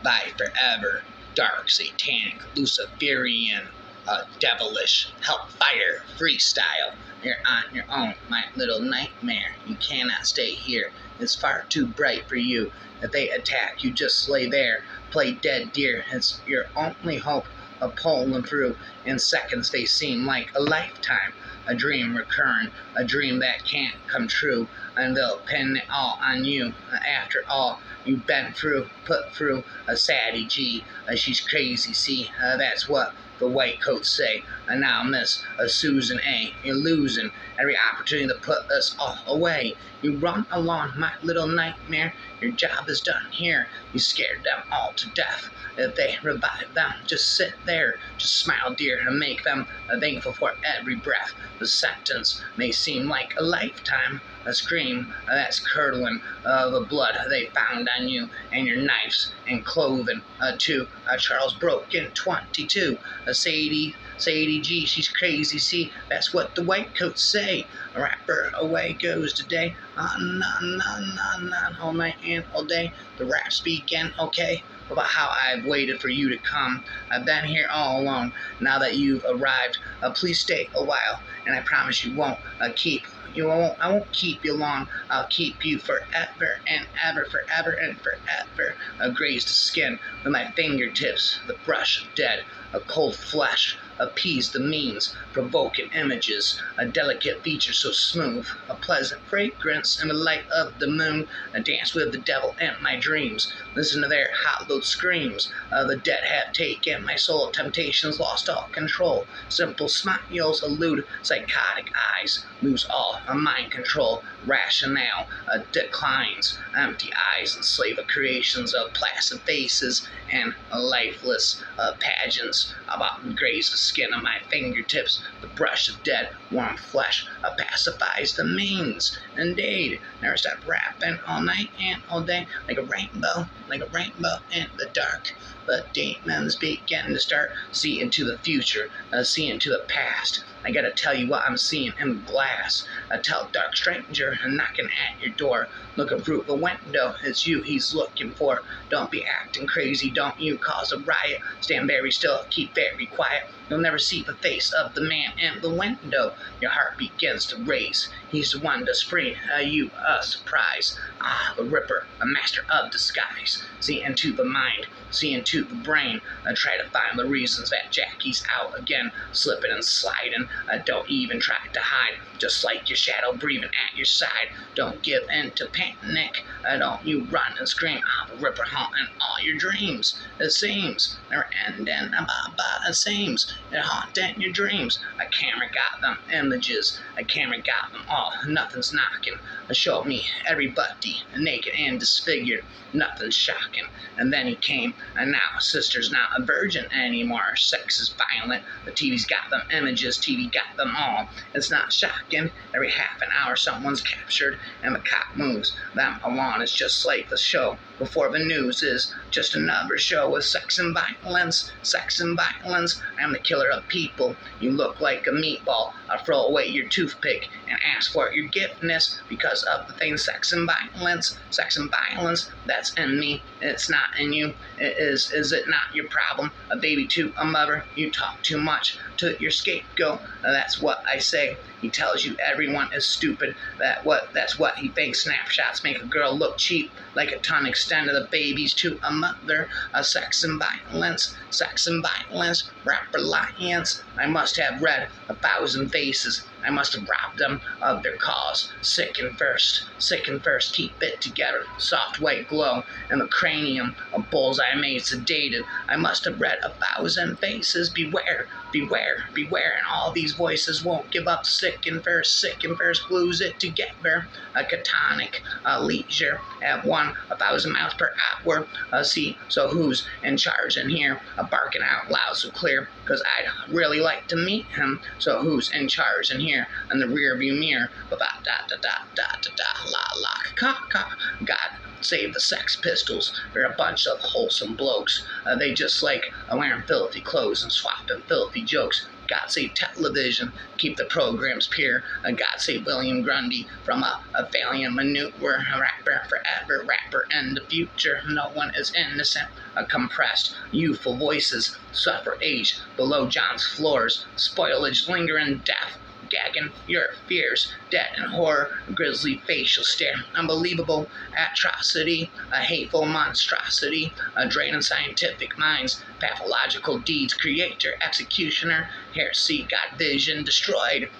by forever, dark, satanic, Luciferian, devilish, hellfire, freestyle. You're on your own, my little nightmare. You cannot stay here. It's far too bright for you. If they attack, you just lay there, play dead deer. It's your only hope of pulling through. In seconds, they seem like a lifetime. A dream recurring, a dream that can't come true, and they'll pin it all on you. After all you've been through, put through a Sadie G. She's crazy, see, that's what the white coats say. And now, Miss Susan A., you're losing every opportunity to put us all away. You run along, my little nightmare. Your job is done here. You scared them all to death. If they revive them, just sit there, just smile, dear, and make them thankful for every breath. The sentence may seem like a lifetime, a scream that's curdling the blood they found on you, and your knives and clothing too. Charles broke in 22. Sadie G, she's crazy, see, that's what the white coats say. A rapper away goes today, on, all night and all day. The raps begin, okay, about how I've waited for you to come. I've been here all along. Now that you've arrived, please stay a while, and I promise you won't I won't keep you long. I'll keep you forever and ever, forever and forever. Graze the skin with my fingertips, the brush of dead, a cold flesh, appease the means, provoking images, a delicate feature so smooth, a pleasant fragrance in the light of the moon. I dance with the devil in my dreams, listen to their hallowed screams. The dead have taken my soul, temptations lost all control. Simple smiles elude psychotic eyes, lose all mind control. Rationale declines, empty eyes enslave the creations of placid faces and lifeless pageants. About to graze the skin of my fingertips, the brush of dead, warm flesh pacifies the means. Indeed, never stop rapping all night and all day, like a rainbow in the dark. But demons begin to start, see into the future, see into the past. I gotta tell you what I'm seeing in the glass. A tell dark stranger knocking at your door, looking through the window. It's you he's looking for. Don't be acting crazy, don't you cause a riot. Stand very still, keep very quiet. You'll never see the face of the man in the window. Your heart begins to race. He's the one to spring you a surprise. Ah, the Ripper, a master of disguise. See into the mind, see into the brain. Try to find the reasons that Jackie's out again, slipping and sliding. Don't even try to hide, just like your shadow breathing at your side. Don't give in to panic. Don't you run and scream. Ah, the Ripper haunting all your dreams. It seems they're ending, it seems they're haunting your dreams. A camera got them images, a camera got them all. Nothing's knocking. Show me everybody naked and disfigured. Nothing's shocking. And then he came, and now sister's not a virgin anymore. Sex is violent. The TV's got them images, TV got them all. It's not shocking. Every half an hour someone's captured, and the cop moves them along. It's just like the show before the news is just another show with sex and violence. Sex and violence. I'm the killer of people. You look like a meatball. I'll throw away your toothpick and ask for your forgiveness because of the thing sex and violence. Sex and violence, that's in me. It's not in you. Is it not your problem? A baby to a mother. You talk too much to your scapegoat. That's what I say. He tells you everyone is stupid. That's what he thinks. Snapshots make a girl look cheap, like a ton extended the babies to a mother. Sex and violence, rapper lions. I must have read 1,000 faces. I must have robbed them of their cause. Sick and first, keep it together. Soft white glow in the cranium, a bullseye made sedated. I must have read 1,000 faces. Beware, and all these voices won't give up. Sick and first, glues it together. A catonic, leisure at 1,000 miles per hour. See, so who's in charge in here? Barking out loud so clear, 'cause I'd really like to meet him. So who's in charge in here? mirror and the rear view mirror. God save the Sex Pistols. They're a bunch of wholesome blokes. They just like wearing filthy clothes and swapping filthy jokes. God save television, keep the programs pure. God save William Grundy from a valiant maneuver, a rapper forever, rapper in the future. No one is innocent. Compressed, youthful voices suffer age below John's floors. Spoilage, lingering death, gagging your fears, dead and horror, grisly facial stare, unbelievable atrocity, a hateful monstrosity, a draining scientific minds, pathological deeds, creator, executioner, heresy, got vision, destroyed,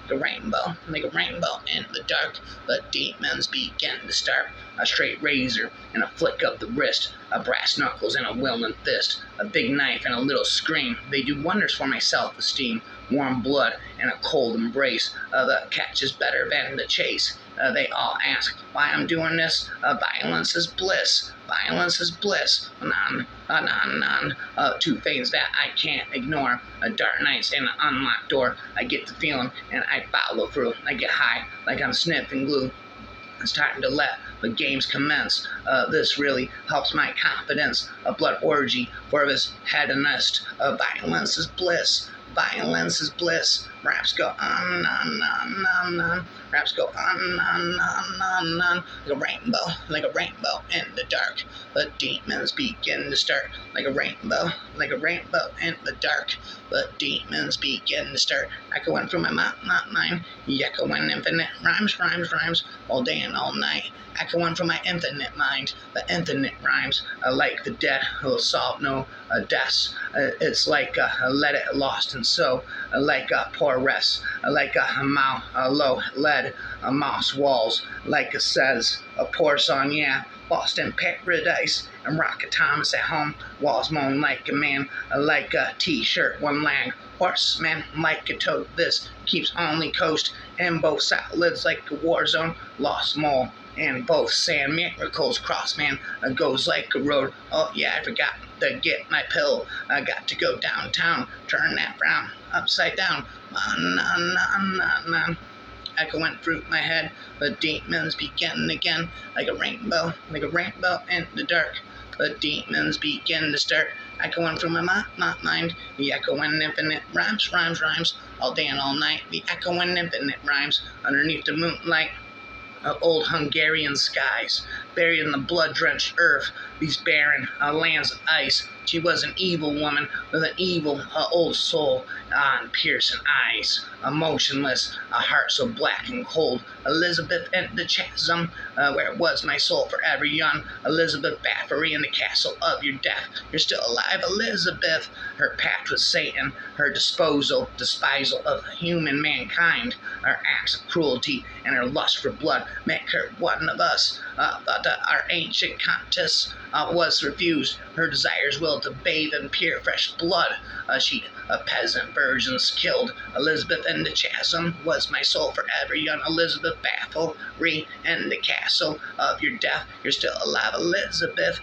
the rainbow, like a rainbow in the dark, but demons begin to start. A straight razor and a flick of the wrist, a brass knuckles and a willing fist, a big knife and a little scream. They do wonders for my self-esteem, warm blood and a cold embrace. The catch is better than the chase. They all ask why I'm doing this. Violence is bliss. Violence is bliss. Two things that I can't ignore. Dark nights and an unlocked door. I get the feeling and I follow through. I get high like I'm sniffing glue. It's time to let the games commence. This really helps my confidence. A blood orgy for this hedonist. Violence is bliss. Violence is bliss. Raps go on. Raps go on. Like a rainbow in the dark. But demons begin to start. Like a rainbow in the dark. But demons begin to start. Echoing through my mind. Echoing infinite rhymes. All day and all night. Echoing from my infinite mind. The infinite rhymes. Like the dead who'll solve no deaths. It's like let it lost and so. Like a poor rest. Like a mouth low lead. Moss walls. Like it says. A poor song, yeah. Lost in paradise. And Rocket Thomas at home. Walls moan like a man. Like a t-shirt, one leg. Horseman like a toad. This keeps only coast. And both salads like a war zone. Lost mole. And both sand miracles cross, man, goes like a road. Oh yeah, I forgot to get my pill. I got to go downtown, turn that frown upside down. Echoing through my head, the demons begin again, like a rainbow in the dark. The demons begin to start, echoing through my mind. The echoing infinite rhymes, all day and all night. The echoing infinite rhymes underneath the moonlight. Old Hungarian skies, buried in the blood-drenched earth, these barren lands of ice. She was an evil woman with an evil old soul on piercing eyes, motionless, a heart so black and cold. Elizabeth in the chasm, where was my soul forever young. Elizabeth Bathory in the castle of your death. You're still alive, Elizabeth. Her pact with Satan, her despisal of human mankind, her acts of cruelty and her lust for blood make her one of us. But our ancient countess was refused. Her desires will to bathe in pure fresh blood. She peasant virgins killed. Elizabeth in the chasm was my soul forever young. Elizabeth Bathory in the castle of your death. You're still alive, Elizabeth.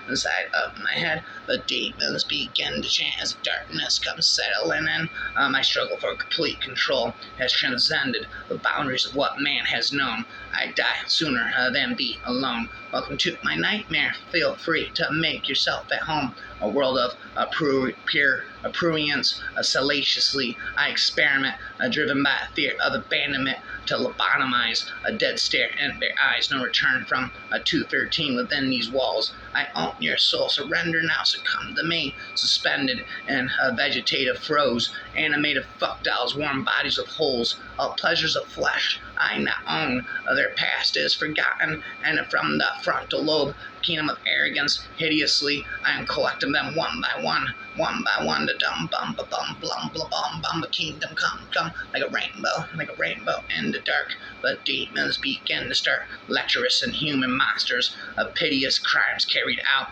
Inside of my head, the demons begin to chant as darkness comes settling in. My struggle for complete control has transcended the boundaries of what man has known. I die sooner than be alone. Welcome to my nightmare. Feel free to make yourself at home. A world of pure prurience. Salaciously I experiment, driven by fear of abandonment, to lobotomize a dead stare in their eyes. No return from a 213 within these walls. I own your soul. Surrender now. Succumb to me. Suspended in a vegetative froze. Animated fuck dolls, warm bodies of holes. All pleasures of flesh I now own. Their past is forgotten, and from the frontal lobe, kingdom of arrogance, hideously I am collecting them one by one, the dumb bum ba bum blum blah bum bum, the kingdom come like a rainbow in the dark. But demons begin to start, lecherous and human monsters of piteous crimes carried out.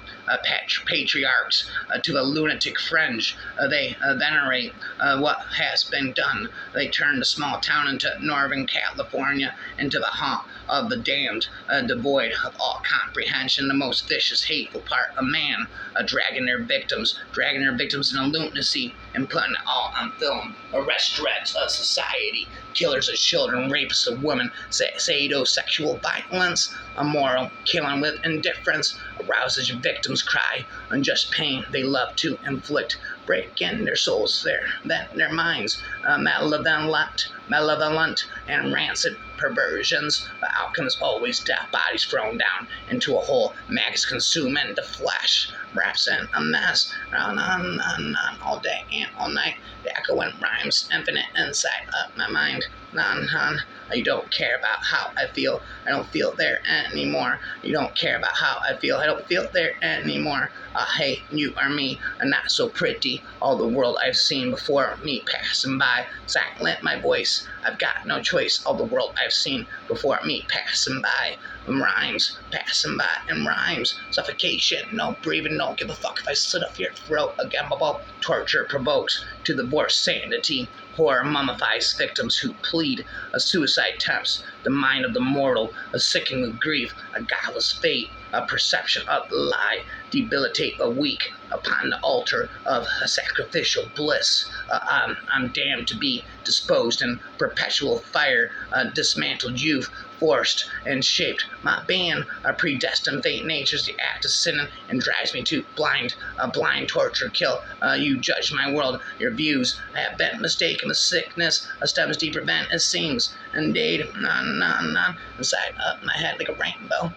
Patriarchs to the lunatic fringe. They venerate what has been done. They turn the small town into Northern California, into the haunt of the damned, devoid of all comprehension. The most vicious, hateful part of man, dragging their victims into lunacy and putting it all on film. Arrest dreads of society, killers of children, rapists of women, sadomasochistic violence, immoral killing with indifference, arouses victims cry, unjust pain they love to inflict, break in their souls, their minds, malevolent and rancid perversions. The outcome is always death, bodies thrown down into a hole, maggots consuming the flesh, wraps in a mess, on, all day and all night, the echoing rhymes, infinite inside of my mind, on. You don't care about how I feel, I don't feel there anymore. You don't care about how I feel, I don't feel there anymore. Hey, you or me, not so pretty, all the world I've seen before me passing by, silent my voice, I've got no choice, all the world I've seen before me passing by, rhymes, passing by in rhymes, suffocation, no breathing, don't give a fuck if I slit off your throat again, torture provokes to divorce sanity, horror mummifies victims who plead, a suicide tempts the mind of the mortal, a sickening with grief, a godless fate, a perception of the lie, debilitate the weak upon the altar of a sacrificial bliss. I'm damned to be disposed in perpetual fire, dismantled youth, forced and shaped my being, a predestined fate nature's the act of sinning and drives me to blind torture kill. You judge my world, your views have been mistaken, the sickness stems deeper than it seems, indeed, inside of my head like a rainbow,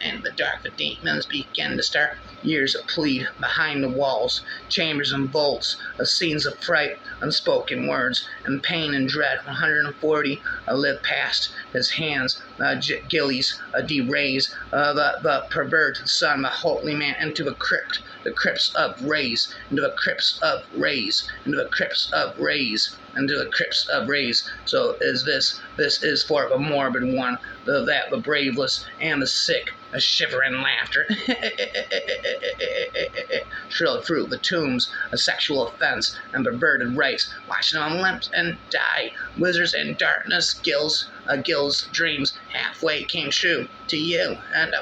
in the dark the demons begin to start, years of plead behind the walls, chambers and vaults, scenes of fright, unspoken words, and pain and dread. 140 live past his hands, gillies, derays, the perverted son, the holy man, into the crypts of rays, into the crypts of rays, into the crypts of rays, into the crypts of rays. So is this is for the morbid one, the braveless and the sick, a shivering laughter shrill through the tombs, a sexual offense and perverted rites, watching on limps and die, wizards in darkness, gills dreams halfway came true to you, and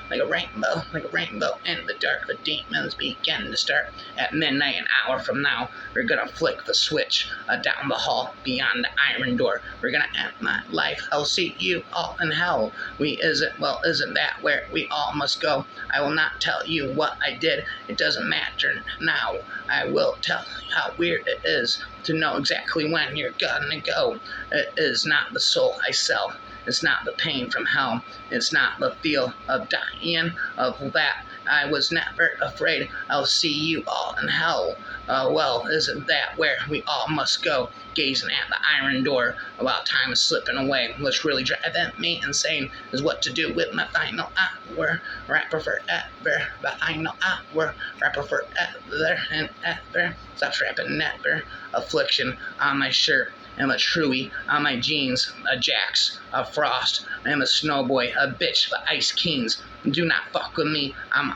like a rainbow in the dark the demons begin to start. At midnight, an hour from now, we're gonna flick the switch down the hall beyond the iron door. We're gonna end my life, I'll see you all in hell. Isn't that where we all must go? I will not tell you what I did, it doesn't matter now. I will tell you how weird it is to know exactly when you're gonna go. It is not the soul I sell, it's not the pain from hell, it's not the feel of dying, of that I was never afraid. I'll see you all in hell. Isn't that where we all must go? Gazing at the iron door while time is slipping away. What's really driving me insane is what to do with my final hour. Rapper forever, but I know hour. Rapper forever and ever. Stop rapping never. Affliction on my shirt. I'm a Truey on my jeans, a Jax, a Frost. I'm a snowboy, a bitch, the Ice Kings. Do not fuck with me. I'm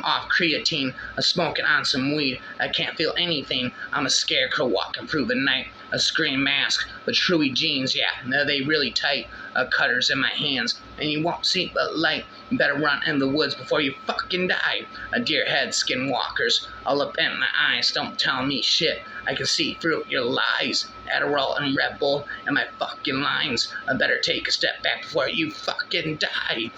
off creatine, smoking on some weed. I can't feel anything. I'm a scarecrow walking through the night. A scream mask, the Truey jeans, yeah, they really tight. Cutters in my hands, and you won't see the light. You better run in the woods before you fucking die. Deer head skinwalkers, all up in my eyes. Don't tell me shit. I can see through your lies. Adderall and Red Bull and my fucking lines. I better take a step back before you fucking die.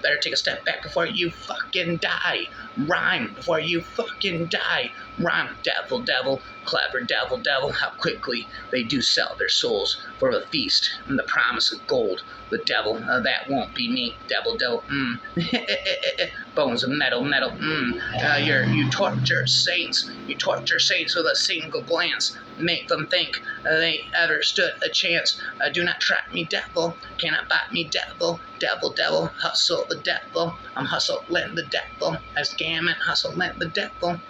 Better take a step back before you fucking die. Rhyme before you fucking die. Rhyme, devil, clever devil, how quickly they do sell their souls for the feast and the promise of gold. The devil, that won't be me. Devil, bones of metal, you torture saints. You torture saints with a single glance. Make them think they ever stood a chance. Do not trap me, devil. Cannot bite me, devil. Devil, hustle the devil. I'm hustling the devil. I'm scamming, hustling the devil.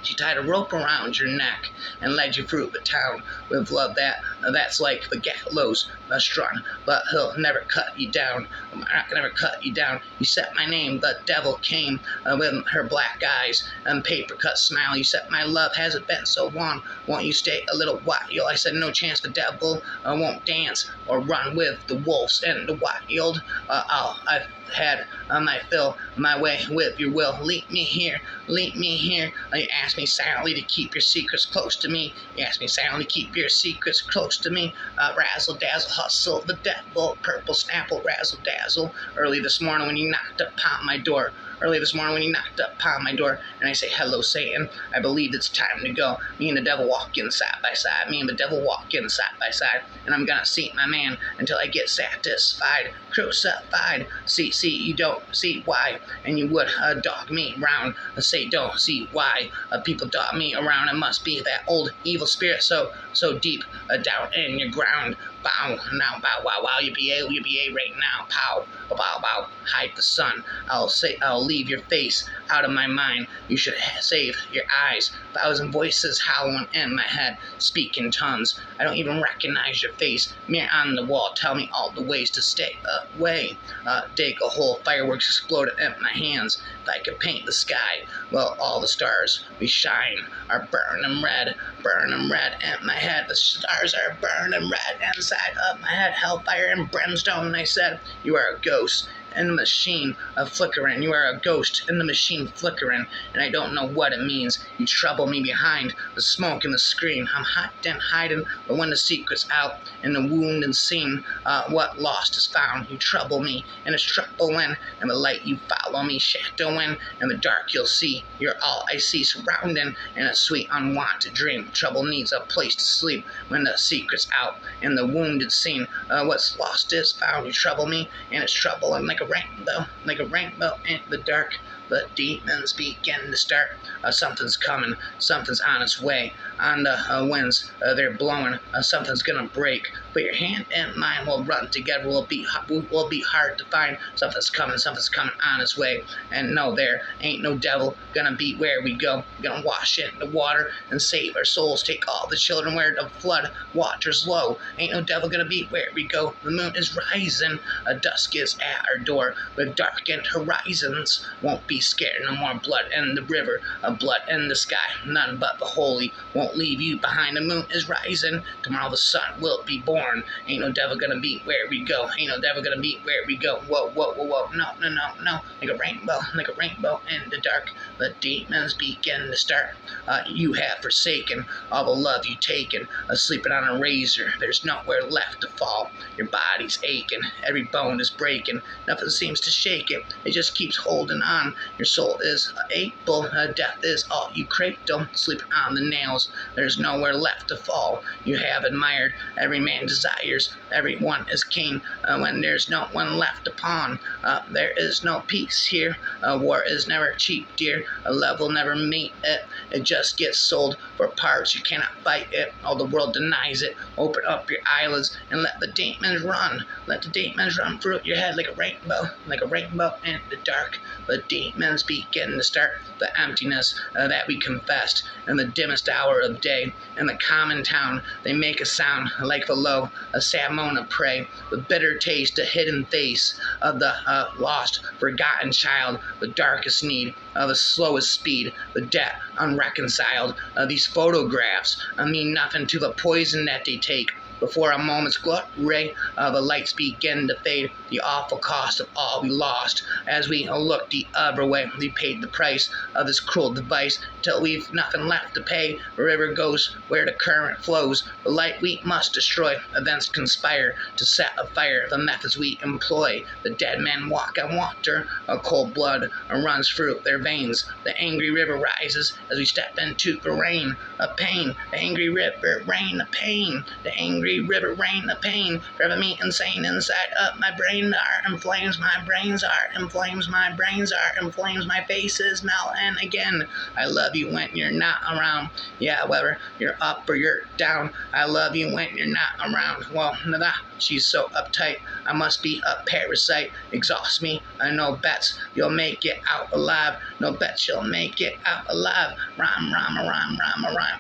She tied a rope around your neck and led you through the town with love that's like the gallows strung, but he'll never cut you down. I'm not gonna ever cut you down. You said my name, the devil came with her black eyes and paper cut smile. You said my love hasn't been so long. Won't you stay a little while? I said no chance. The devil won't dance or run with the wolves and the wild. I've had my fill my way with your will. Lead me here, lead me here. You asked me silently to keep your secrets close to me. You asked me silently to keep your secrets close to me. Razzle dazzle, hustle the devil, purple snapple, razzle dazzle. Early this morning when you knocked upon my door. Early this morning when you knocked upon my door, and I say, hello, Satan. I believe it's time to go. Me and the devil walk in side by side. Me and the devil walk in side by side, and I'm gonna see my man until I get satisfied, crucified. See, you don't see why, and you would dog me around. Say, don't see why people dog me around. It must be that old evil spirit so deep down in your ground. Bow, now, bow, wow, wow, yippee-yay right now, pow, bow, bow, hide the sun. I'll leave your face out of my mind. You should save your eyes. 1,000 voices howling in my head, speak in tongues. I don't even recognize your face. Mirror on the wall, tell me all the ways to stay away. Dig a hole, fireworks exploded in my hands. If I could paint the sky, well, all the stars we shine are burning red in my head. The stars are burning red inside of my head. Hellfire and brimstone, I said. You are a ghost in the machine flickering. You are a ghost in the machine flickering, and I don't know what it means. You trouble me behind the smoke and the screen. I'm hiding, but when the secret's out and the wound and seen, what lost is found. You trouble me, and it's troubling, and the light you follow me, shadowing, and the dark you'll see. You're all I see surrounding in a sweet unwanted dream. Trouble needs a place to sleep when the secret's out and the wounded seen. What's lost is found. You trouble me, and it's troubling like a rainbow in the dark. The demons begin to start. Something's coming. Something's on its way. On the winds, they're blowing. Something's gonna break. But your hand and mine will run together. Will be hard to find. Something's coming on its way. And no, there ain't no devil gonna be where we go. We're gonna wash in the water and save our souls. Take all the children where the flood water's low. Ain't no devil gonna be where we go. The moon is rising. Dusk is at our door with darkened horizons. Won't be scared no more. Blood in the river, blood in the sky. None but the holy won't leave you behind. The moon is rising. Tomorrow the sun will be born. Ain't no devil gonna be where we go. Ain't no devil gonna be where we go. Whoa, whoa, whoa, whoa. No. Like a rainbow in the dark. The demons begin to start. You have forsaken all the love you taken. Sleeping on a razor. There's nowhere left to fall. Your body's aching. Every bone is breaking. Nothing seems to shake it. It just keeps holding on. Your soul is able. Death is all you cradle. Sleeping on the nails. There's nowhere left to fall. You have admired. Every man desires. Everyone is king. When there's no one left to pawn. There is no peace here. War is never cheap, dear. Love will never meet it. It just gets sold for parts. You cannot fight it. All the world denies it. Open up your eyelids and let the demons run. Let the demons run through your head like a rainbow in the dark. The demons begin to start. The emptiness that we confessed in the dimmest hour of day. In the common town, they make a sound like the low, a sad moan of prey. The bitter taste, a hidden face of the lost, forgotten child. The darkest need, the slowest speed, the debt unreconciled. These photographs mean nothing to the poison that they take. Before a moment's glory, the lights begin to fade. The awful cost of all we lost. As we look the other way, we paid the price of this cruel device till we've nothing left to pay. The river goes where the current flows. The light we must destroy. Events conspire to set afire the methods we employ. The dead men walk on water. A cold blood runs through their veins. The angry river rises as we step into the rain of pain. The angry river, rain of pain. The angry every river rain, the pain, forever me insane inside of my brain are inflames, my brains are inflames, my brains are inflames, my face is melting again. I love you when you're not around, yeah, whether you're up or you're down. I love you when you're not around. Well, she's so uptight, I must be a parasite, exhaust me, no bets you'll make it out alive, no bets you'll make it out alive. Rhyme,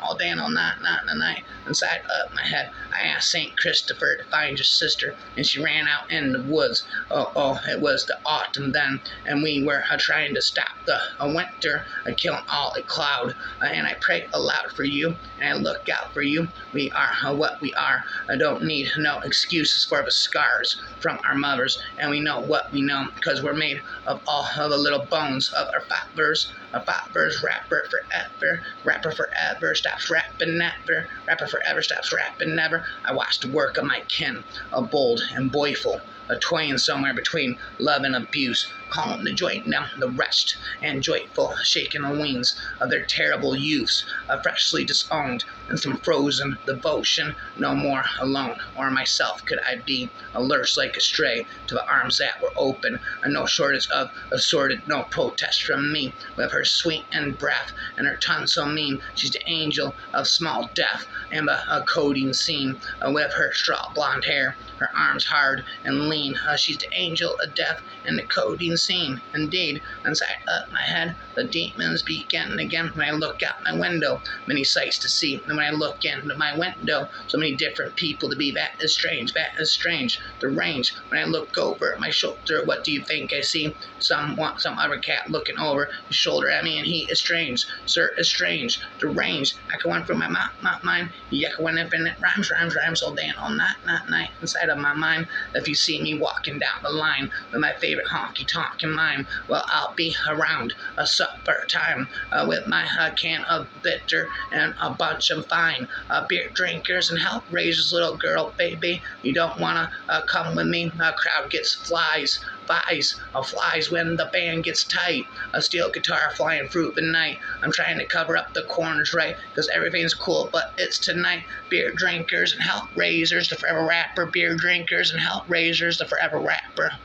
all day and all night, inside of my head. I asked St. Christopher to find your sister, and she ran out in the woods. Oh, it was the autumn then, and we were trying to stop the winter, killing all a cloud, and I pray aloud for you, and I look out for you. We are what we are. I don't need no excuses for the scars from our mothers, and we know what we know, because we're made of all of the little bones of our fathers. A father's rapper forever, stops rapping never. Rapper forever, stops rapping never. I watch the work of my kin, a bold and boyful, a twain somewhere between love and abuse, calling the joint now the rest, and joyful, shaking the wings of their terrible youths, freshly disowned in some frozen devotion, no more alone, or myself could I be, lurched like a stray to the arms that were open, and no shortage of assorted, no protest from me, with her sweet and breath, and her tongue so mean, she's the angel of small death, and the coding scene, with her straw blonde hair, her arms hard and lean, she's the angel of death, and the coding scene. Indeed, inside of my head, the demons begin again when I look out my window. Many sights to see, and when I look into my window, so many different people to be. That is strange, the range. When I look over my shoulder, what do you think I see? Some other cat looking over his shoulder at me, and he is strange, sir, is strange, deranged, echoing from my mind, echoing infinite rhymes all day and all night, inside of my mind. If you see me walking down the line with my favorite honky-tonk in mind, well, I'll be around a supper time, with my can of bitter and a bunch of fine beer drinkers and help raise little girl, baby. You don't wanna come with me? A crowd gets flies when the band gets tight. A steel guitar flying through the night. I'm trying to cover up the corners right, cause everything's cool, but it's tonight. Beer drinkers and help raisers, the forever rapper. Beer drinkers and help raisers, the forever rapper.